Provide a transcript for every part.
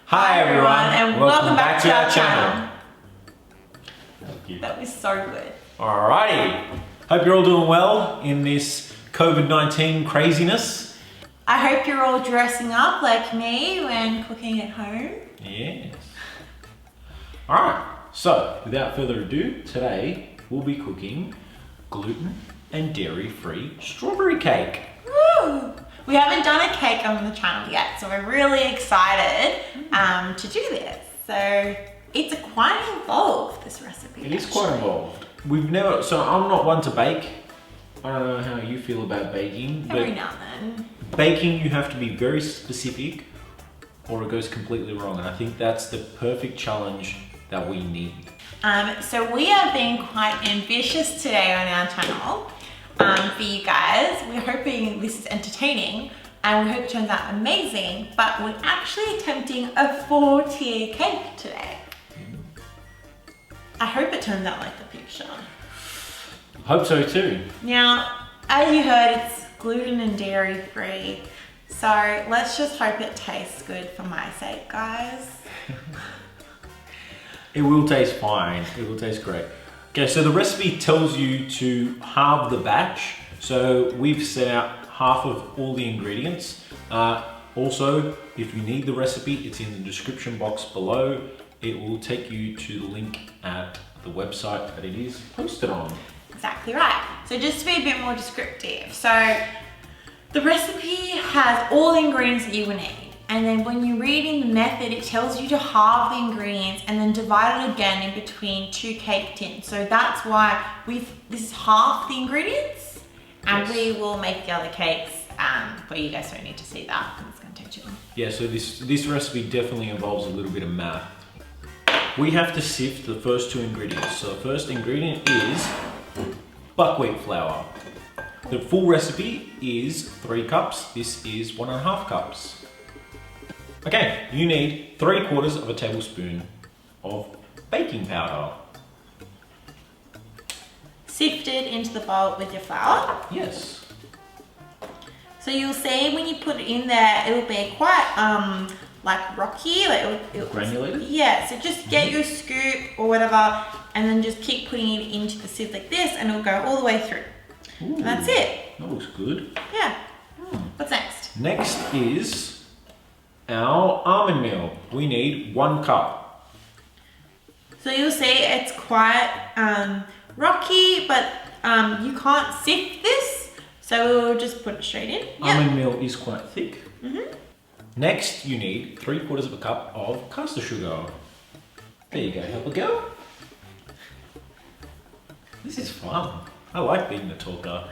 Hi everyone, and welcome back to our channel. Thank you. That was so good. Alrighty, hope you're all doing well in this COVID-19 craziness. I hope you're all dressing up like me when cooking at home. Yes. Alright, so without further ado, today we'll be cooking gluten and dairy-free strawberry cake. Woo! We haven't done a cake on the channel yet, so we're really excited to do this. So it's quite involved, this recipe. It is quite involved. So I'm not one to bake. I don't know how you feel about baking. Every now and then. Baking, you have to be very specific or it goes completely wrong. And I think that's the perfect challenge that we need. So we are being quite ambitious today on our channel for you guys. We're hoping this is entertaining and we hope it turns out amazing, but we're actually attempting a 4-tier cake today. I hope it turns out like the picture. Hope so too. Now, as you heard, it's gluten and dairy free. So let's just hope it tastes good for my sake, guys. It will taste fine. It will taste great. Okay, so the recipe tells you to halve the batch. So we've set out half of all the ingredients. Also, if you need the recipe, it's in the description box below. It will take you to the link at the website that it is posted on. Exactly right. So just to be a bit more descriptive. So the recipe has all the ingredients that you will need. And then when you read in the method, it tells you to halve the ingredients and then divide it again in between 2 cake tins. So that's why this is half the ingredients, and we will make the other cakes, but you guys don't need to see that, it's gonna take too long. Yeah, so this recipe definitely involves a little bit of math. We have to sift the first 2 ingredients. So the first ingredient is buckwheat flour. The full recipe is 3 cups. This is 1.5 cups. Okay, you need 3/4 of a tablespoon of baking powder. Sifted into the bowl with your flour. Yes. So you'll see when you put it in there, it'll be quite like rocky, like it'll Granulated? Yeah, so just get your scoop or whatever, and then just keep putting it into the sieve like this, and it'll go all the way through. Ooh, and that's it. That looks good. Yeah. What's next? Next is our almond meal. We need 1 cup. So you'll see it's quite rocky, but you can't sift this, so we'll just put it straight in. Almond meal is quite thick. Mm-hmm. Next, you need 3/4 of a cup of caster sugar. There you go, help a girl. This is fun. I like being the talker.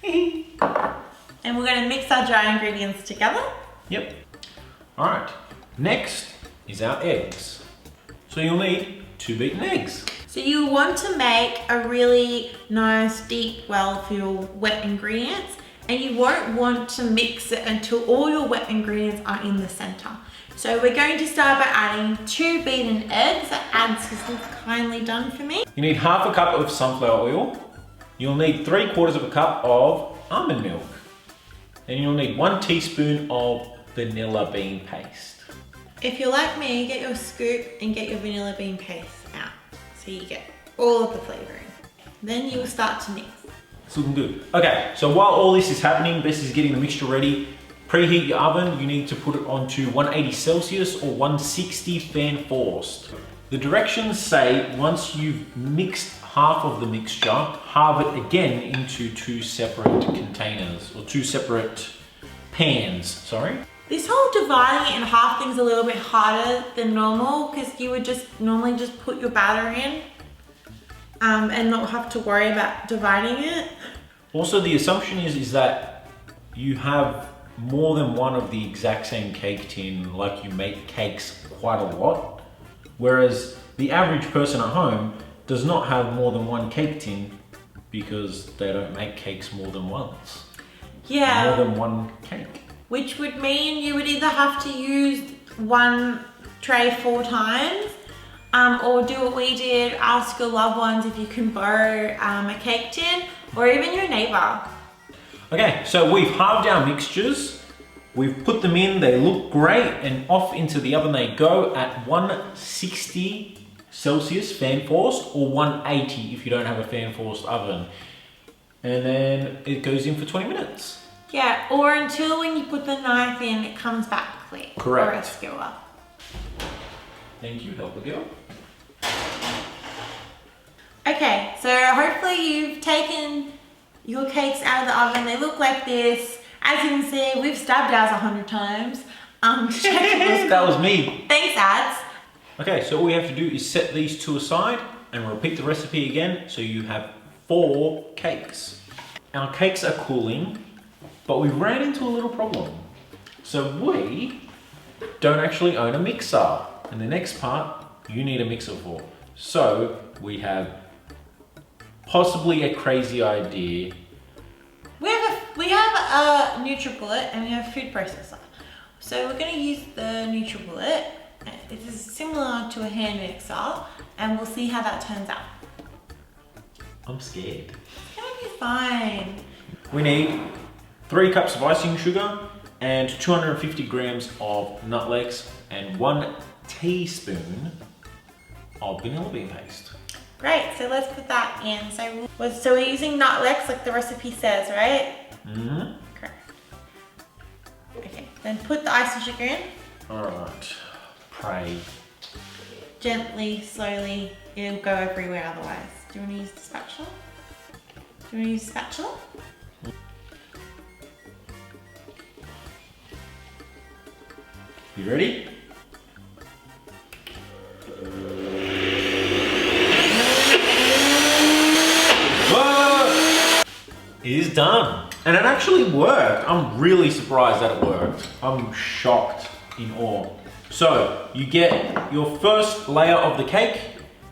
And we're going to mix our dry ingredients together. Yep. All right. Next is our eggs. So you'll need 2 beaten eggs. So you want to make a really nice deep well for your wet ingredients, and you won't want to mix it until all your wet ingredients are in the center. So we're going to start by adding 2 beaten eggs that Ads has kindly done for me. You need 1/2 cup of sunflower oil. You'll need 3/4 of a cup of almond milk. And you'll need 1 teaspoon of vanilla bean paste. If you're like me, get your scoop and get your vanilla bean paste out, so you get all of the flavoring. Then you will start to mix. It's looking good. Okay, so while all this is happening, Bessie's getting the mixture ready. Preheat your oven. You need to put it onto 180 Celsius or 160 fan forced. The directions say once you've mixed half of the mixture, halve it again into 2 separate containers, or 2 separate pans, sorry. This whole dividing it in half thing is a little bit harder than normal, because you would just normally just put your batter in and not have to worry about dividing it. Also, the assumption is that you have more than one of the exact same cake tin, like you make cakes quite a lot, whereas the average person at home does not have more than 1 cake tin because they don't make cakes more than once. Yeah. More than 1 cake. Which would mean you would either have to use 1 tray 4 times, or do what we did, ask your loved ones if you can borrow a cake tin, or even your neighbor. Okay, so we've halved our mixtures. We've put them in, they look great, and off into the oven they go at 160 Celsius fan forced, or 180 if you don't have a fan forced oven. And then it goes in for 20 minutes. Yeah, or until when you put the knife in, it comes back clear. Correct. Or a skewer. Thank you, helper girl. Okay, so hopefully you've taken your cakes out of the oven. They look like this. As you can see, we've stabbed ours 100 times. That was me. Thanks, Ads. Okay, so all we have to do is set these two aside and repeat the recipe again, so you have 4 cakes. Our cakes are cooling, but we ran into a little problem. So we don't actually own a mixer. And the next part, you need a mixer for. So we have possibly a crazy idea. We have a NutriBullet and we have a food processor. So we're going to use the NutriBullet. It is similar to a hand mixer, and we'll see how that turns out. I'm scared. It's going to be fine. We need 3 cups of icing sugar and 250 grams of nutlegs and 1 teaspoon of vanilla bean paste. Great, so let's put that in. So we're using nutlegs like the recipe says, right? Mm-hmm. Correct. Okay, then put the icing sugar in. Alright, pray. Gently, slowly, it'll go everywhere otherwise. Do you want to use the spatula? Do you want to use the spatula? You ready? Whoa! It is done. And it actually worked. I'm really surprised that it worked. I'm shocked in awe. So you get your first layer of the cake,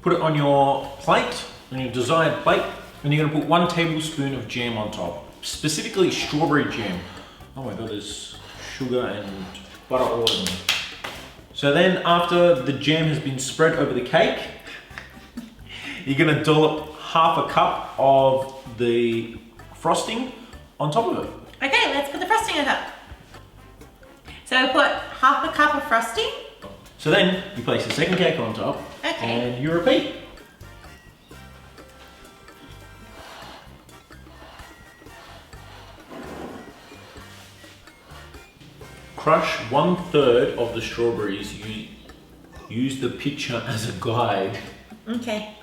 put it on your plate, on your desired plate, and you're gonna put 1 tablespoon of jam on top, specifically strawberry jam. Oh my god, there's sugar and butter all over them. So then after the jam has been spread over the cake, you're gonna dollop half a cup of the frosting on top of it. Okay, let's put the frosting on top. So I put half a cup of frosting. So then you place the second cake on top, Okay. and you repeat. Crush 1/3 of the strawberries. Use the picture as a guide. Okay.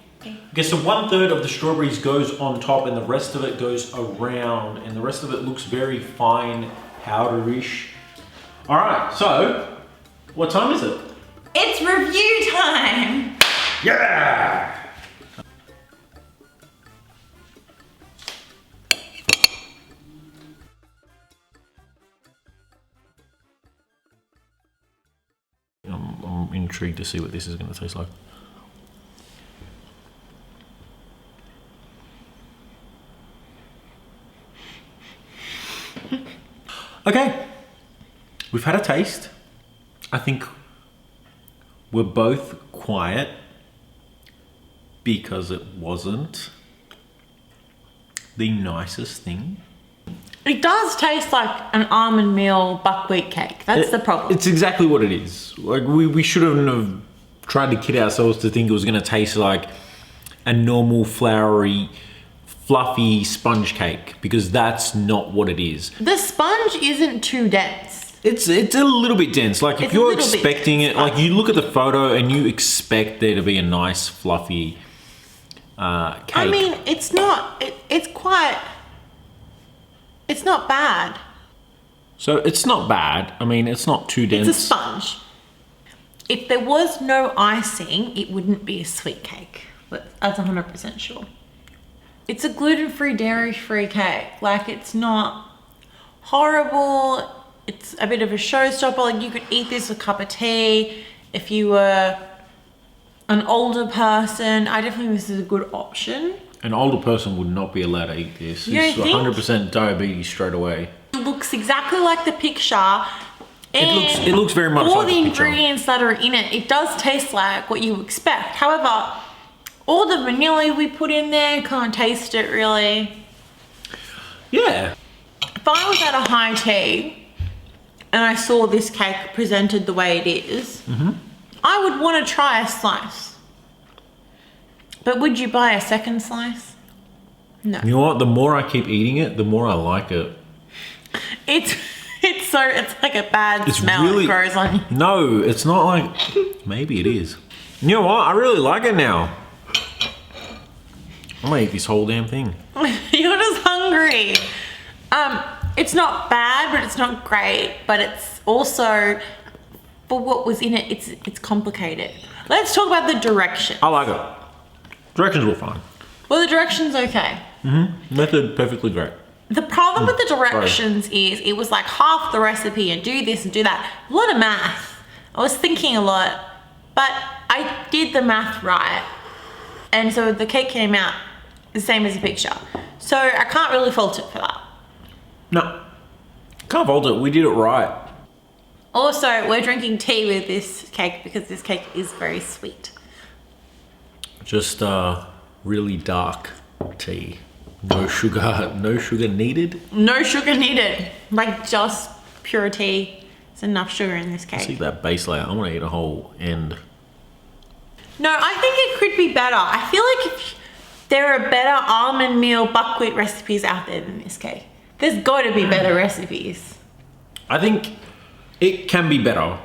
Okay, so 1/3 of the strawberries goes on top and the rest of it goes around, and the rest of it looks very fine, powderish. All right, so what time is it? It's review time. Yeah! I'm intrigued to see what this is going to taste like. Okay, we've had a taste. I think we're both quiet because it wasn't the nicest thing. It does taste like an almond meal buckwheat cake. That's the problem. It's exactly what it is. Like we shouldn't have tried to kid ourselves to think it was going to taste like a normal floury, fluffy sponge cake, because that's not what it is. The sponge isn't too dense. It's a little bit dense. Like if It's a you're little bit expecting it, dense. like you look at the photo and you expect there to be a nice fluffy cake. I mean, it's not. It's quite. It's not bad. So it's not bad. I mean, it's not too dense. It's a sponge. If there was no icing, it wouldn't be a sweet cake. That's 100% sure. It's a gluten-free, dairy-free cake. Like, it's not horrible. It's a bit of a showstopper. Like, you could eat this with a cup of tea if you were an older person. I definitely think this is a good option. An older person would not be allowed to eat this. You It's don't think? 100% diabetes straight away. It looks exactly like the picture. And It looks very much all like the the picture. ingredients that are in it, it does taste like what you expect. However, all the vanilla we put in there, can't taste it really. Yeah. If I was at a high tea and I saw this cake presented the way it is, I would want to try a slice. But would you buy a second slice? No. You know what? The more I keep eating it, the more I like it. It's like a bad It's smell really- it grows on you. No, it's not like... Maybe it is. You know what? I really like it now. I'm gonna eat this whole damn thing. You're just hungry. It's not bad, but it's not great. But it's also, for what was in it, it's complicated. Let's talk about the direction. I like it. Directions were fine. Well, the direction's okay. Method, perfectly great. The problem with the directions is it was like half the recipe and do this and do that. A lot of math. I was thinking a lot, but I did the math right. And so the cake came out the same as the picture. So I can't really fault it for that. No. Can't fault it. We did it right. Also, we're drinking tea with this cake because this cake is very sweet. Just really dark tea. No sugar needed. No sugar needed. Like just pure tea. There's enough sugar in this cake. See that base layer? I want to eat a whole end. No, I think it could be better. I feel like if there are better almond meal buckwheat recipes out there than this cake. There's got to be better recipes. I think it can be better.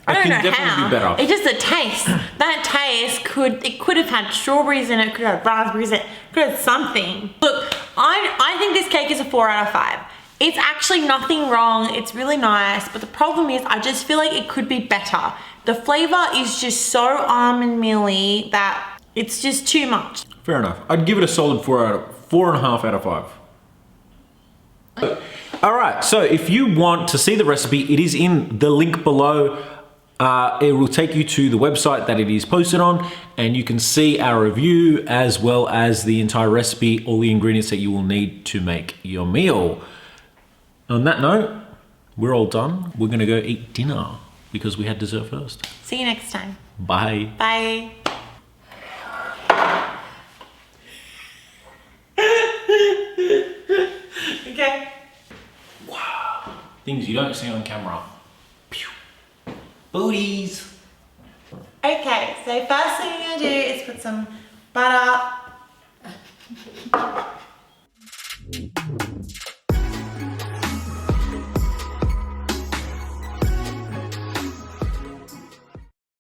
I don't know definitely how. be better. It's just a taste. That taste could have had strawberries in it, could have had raspberries in it, could have something. Look, I think this cake is a 4 out of 5. It's actually nothing wrong. It's really nice, but the problem is I just feel like it could be better. The flavor is just so almond mealy that it's just too much. Fair enough. I'd give it a solid 4.5 out of 5. All right, so if you want to see the recipe, it is in the link below. It will take you to the website that it is posted on, and you can see our review as well as the entire recipe, all the ingredients that you will need to make your meal. On that note, we're all done. We're gonna go eat dinner because we had dessert first. See you next time. Bye. Bye. Okay. Wow. Things you don't see on camera. Pew. Booties. Okay, so first thing you're gonna do is put some butter